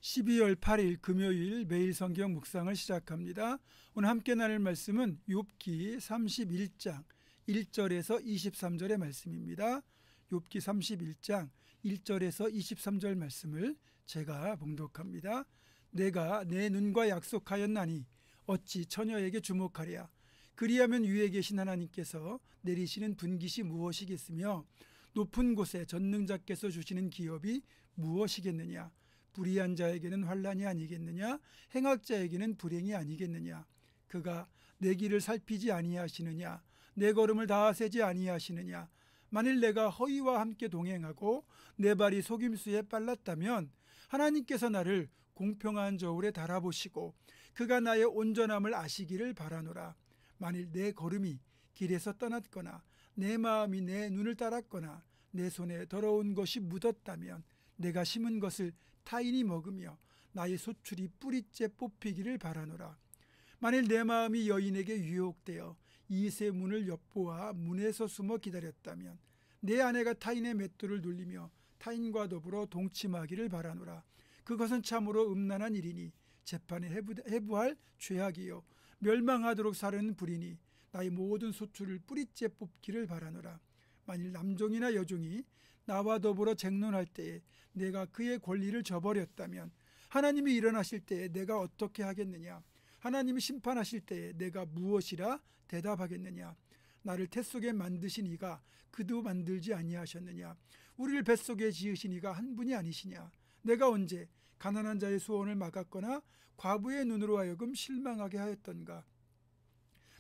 12월 8일 금요일 매일 성경 묵상을 시작합니다. 오늘 함께 나눌 말씀은 욥기 31장 1절에서 23절의 말씀입니다. 욥기 31장 1절에서 23절 말씀을 제가 봉독합니다. 내가 내 눈과 약속하였나니 어찌 처녀에게 주목하랴. 그리하면 위에 계신 하나님께서 내리시는 분깃이 무엇이겠으며 높은 곳에 전능자께서 주시는 기업이 무엇이겠느냐. 불의한 자에게는 환난이 아니겠느냐. 행악자에게는 불행이 아니겠느냐. 그가 내 길을 살피지 아니하시느냐. 내 걸음을 다 세지 아니하시느냐. 만일 내가 허위와 함께 동행하고 내 발이 속임수에 빨랐다면 하나님께서 나를 공평한 저울에 달아보시고 그가 나의 온전함을 아시기를 바라노라. 만일 내 걸음이 길에서 떠났거나 내 마음이 내 눈을 따랐거나 내 손에 더러운 것이 묻었다면 내가 심은 것을 타인이 먹으며 나의 소출이 뿌리째 뽑히기를 바라노라. 만일 내 마음이 여인에게 유혹되어 이세 문을 엿보아 문에서 숨어 기다렸다면 내 아내가 타인의 맷돌을 눌리며 타인과 더불어 동침하기를 바라노라. 그것은 참으로 음란한 일이니 재판에 해부할 죄악이요 멸망하도록 사르는 불이니 나의 모든 소출을 뿌리째 뽑기를 바라노라. 만일 남종이나 여종이 나와 더불어 쟁론할 때에 내가 그의 권리를 저버렸다면 하나님이 일어나실 때에 내가 어떻게 하겠느냐. 하나님이 심판하실 때에 내가 무엇이라 대답하겠느냐. 나를 태 속에 만드신 이가 그도 만들지 아니하셨느냐. 우리를 뱃속에 지으신 이가 한 분이 아니시냐. 내가 언제 가난한 자의 소원을 막았거나 과부의 눈으로 하여금 실망하게 하였던가.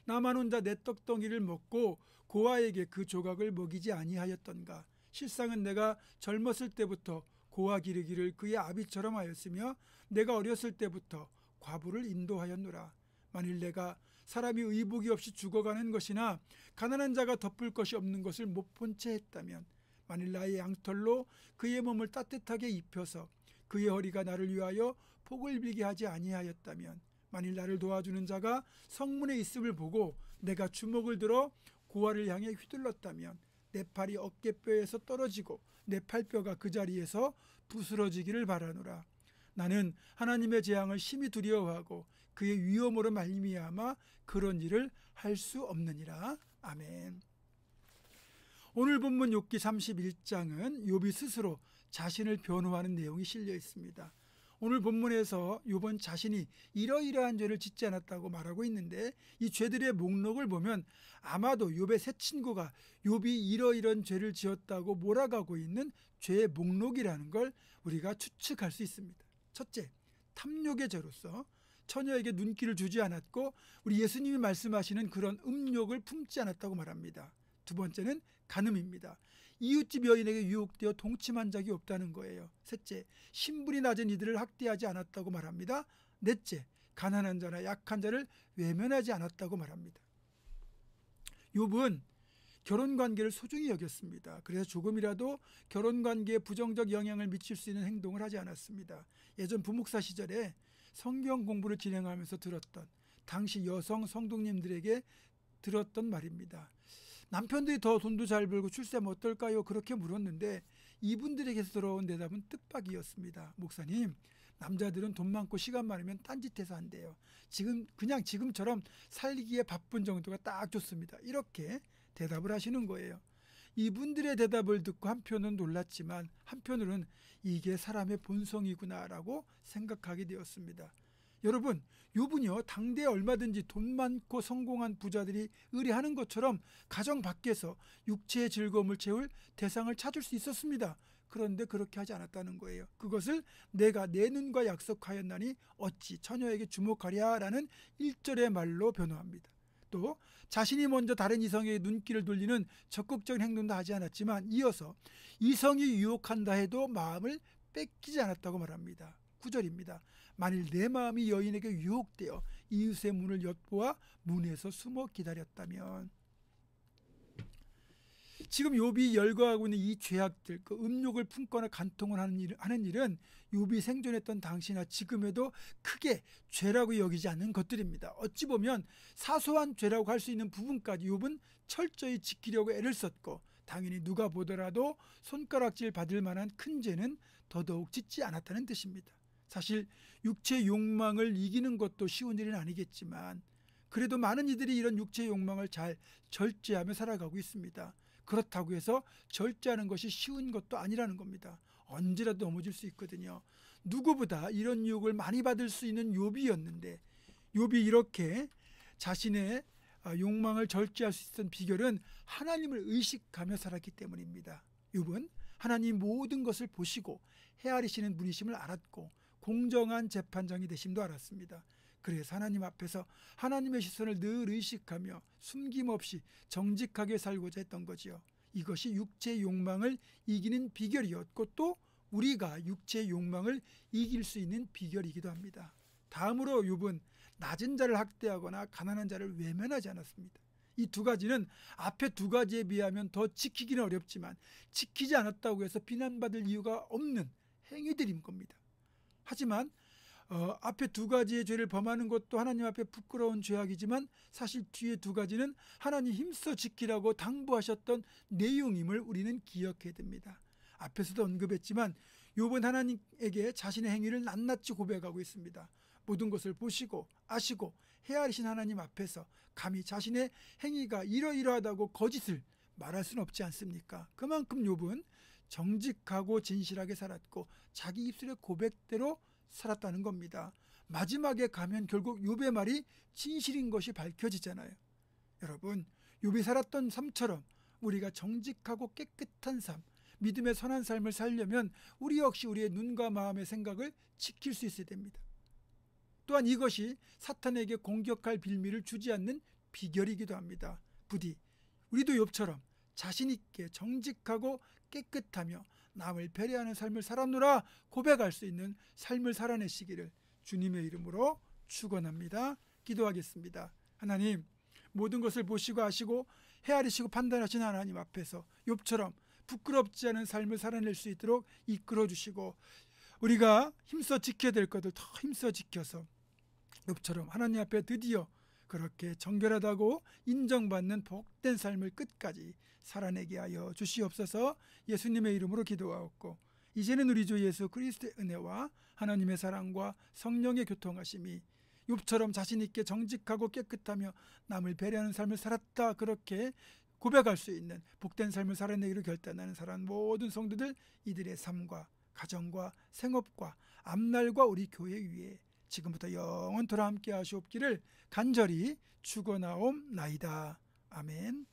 나만 혼자 내 떡덩이를 먹고 고아에게 그 조각을 먹이지 아니하였던가. 실상은 내가 젊었을 때부터 고아 기르기를 그의 아비처럼 하였으며 내가 어렸을 때부터 과부를 인도하였노라. 만일 내가 사람이 의복이 없이 죽어가는 것이나 가난한 자가 덮을 것이 없는 것을 못 본 채 했다면 만일 나의 양털로 그의 몸을 따뜻하게 입혀서 그의 허리가 나를 위하여 복을 빌게 하지 아니하였다면 만일 나를 도와주는 자가 성문에 있음을 보고 내가 주먹을 들어 고아를 향해 휘둘렀다면 내 팔이 어깨뼈에서 떨어지고 내 팔뼈가 그 자리에서 부스러지기를 바라노라. 나는 하나님의 재앙을 심히 두려워하고 그의 위엄으로 말미암아 그런 일을 할 수 없느니라. 아멘. 오늘 본문 욥기 31장은 욥이 스스로 자신을 변호하는 내용이 실려 있습니다. 오늘 본문에서 욥은 자신이 이러이러한 죄를 짓지 않았다고 말하고 있는데 이 죄들의 목록을 보면 아마도 욥의 세 친구가 욥이 이러이러한 죄를 지었다고 몰아가고 있는 죄의 목록이라는 걸 우리가 추측할 수 있습니다. 첫째, 탐욕의 죄로서 처녀에게 눈길을 주지 않았고 우리 예수님이 말씀하시는 그런 음욕을 품지 않았다고 말합니다. 두 번째는 간음입니다. 이웃집 여인에게 유혹되어 동침한 적이 없다는 거예요. 셋째, 신분이 낮은 이들을 학대하지 않았다고 말합니다. 넷째, 가난한 자나 약한 자를 외면하지 않았다고 말합니다. 욥은 결혼관계를 소중히 여겼습니다. 그래서 조금이라도 결혼관계에 부정적 영향을 미칠 수 있는 행동을 하지 않았습니다. 예전 부목사 시절에 성경 공부를 진행하면서 들었던 당시 여성 성도님들에게 들었던 말입니다. 남편들이 더 돈도 잘 벌고 출세하면 어떨까요? 그렇게 물었는데 이분들에게서 들어온 대답은 뜻밖이었습니다. 목사님, 남자들은 돈 많고 시간 많으면 딴짓해서 한대요. 그냥 지금처럼 살기에 바쁜 정도가 딱 좋습니다. 이렇게 대답을 하시는 거예요. 이분들의 대답을 듣고 한편은 놀랐지만 한편으로는 이게 사람의 본성이구나라고 생각하게 되었습니다. 여러분, 욥은요 당대에 얼마든지 돈 많고 성공한 부자들이 의뢰하는 것처럼 가정 밖에서 육체의 즐거움을 채울 대상을 찾을 수 있었습니다. 그런데 그렇게 하지 않았다는 거예요. 그것을 내가 내 눈과 약속하였나니 어찌 처녀에게 주목하랴라는 1절의 말로 변호합니다. 또 자신이 먼저 다른 이성에게 눈길을 돌리는 적극적인 행동도 하지 않았지만 이어서 이성이 유혹한다 해도 마음을 뺏기지 않았다고 말합니다. 9절입니다. 만일 내 마음이 여인에게 유혹되어 이웃의 문을 엿보아 문에서 숨어 기다렸다면. 지금 욥이 열거하고 있는 이 죄악들, 그 음욕을 품거나 간통을 하는 일은 욥이 생존했던 당시나 지금에도 크게 죄라고 여기지 않는 것들입니다. 어찌 보면 사소한 죄라고 할 수 있는 부분까지 욥은 철저히 지키려고 애를 썼고 당연히 누가 보더라도 손가락질 받을 만한 큰 죄는 더더욱 짓지 않았다는 뜻입니다. 사실 육체의 욕망을 이기는 것도 쉬운 일은 아니겠지만 그래도 많은 이들이 이런 육체의 욕망을 잘 절제하며 살아가고 있습니다. 그렇다고 해서 절제하는 것이 쉬운 것도 아니라는 겁니다. 언제라도 넘어질 수 있거든요. 누구보다 이런 유혹을 많이 받을 수 있는 욥이었는데 욥이 이렇게 자신의 욕망을 절제할 수 있었던 비결은 하나님을 의식하며 살았기 때문입니다. 욥은 하나님 모든 것을 보시고 헤아리시는 분이심을 알았고 공정한 재판장이 되심도 알았습니다. 그래서 하나님 앞에서 하나님의 시선을 늘 의식하며 숨김없이 정직하게 살고자 했던 거지요. 이것이 육체의 욕망을 이기는 비결이었고 또 우리가 육체의 욕망을 이길 수 있는 비결이기도 합니다. 다음으로 욥은 낮은 자를 학대하거나 가난한 자를 외면하지 않았습니다. 이 두 가지는 앞에 두 가지에 비하면 더 지키기는 어렵지만 지키지 않았다고 해서 비난받을 이유가 없는 행위들인 겁니다. 하지만 앞에 두 가지의 죄를 범하는 것도 하나님 앞에 부끄러운 죄악이지만 사실 뒤에 두 가지는 하나님 힘써 지키라고 당부하셨던 내용임을 우리는 기억해야 됩니다. 앞에서도 언급했지만 욥은 하나님에게 자신의 행위를 낱낱이 고백하고 있습니다. 모든 것을 보시고 아시고 헤아리신 하나님 앞에서 감히 자신의 행위가 이러이러하다고 거짓을 말할 수는 없지 않습니까? 그만큼 욥은 정직하고 진실하게 살았고 자기 입술의 고백대로 살았다는 겁니다. 마지막에 가면 결국 욥의 말이 진실인 것이 밝혀지잖아요. 여러분, 욥이 살았던 삶처럼 우리가 정직하고 깨끗한 삶, 믿음의 선한 삶을 살려면 우리 역시 우리의 눈과 마음의 생각을 지킬 수 있어야 됩니다. 또한 이것이 사탄에게 공격할 빌미를 주지 않는 비결이기도 합니다. 부디 우리도 욥처럼 자신 있게 정직하고 깨끗하며 남을 배려하는 삶을 살았노라 고백할 수 있는 삶을 살아내시기를 주님의 이름으로 축원합니다. 기도하겠습니다. 하나님, 모든 것을 보시고 아시고 헤아리시고 판단하신 하나님 앞에서 욥처럼 부끄럽지 않은 삶을 살아낼 수 있도록 이끌어 주시고 우리가 힘써 지켜야 될 것을 더 힘써 지켜서 욥처럼 하나님 앞에 드디어 그렇게 정결하다고 인정받는 복된 삶을 끝까지 살아내게 하여 주시옵소서. 예수님의 이름으로 기도하옵고 이제는 우리 주 예수 그리스도의 은혜와 하나님의 사랑과 성령의 교통하심이 욥처럼 자신 있게 정직하고 깨끗하며 남을 배려하는 삶을 살았다 그렇게 고백할 수 있는 복된 삶을 살아내기로 결단하는 사람 모든 성도들 이들의 삶과 가정과 생업과 앞날과 우리 교회 위에 지금부터 영원토록 함께 하시옵기를 간절히 축원하옵나이다. 아멘.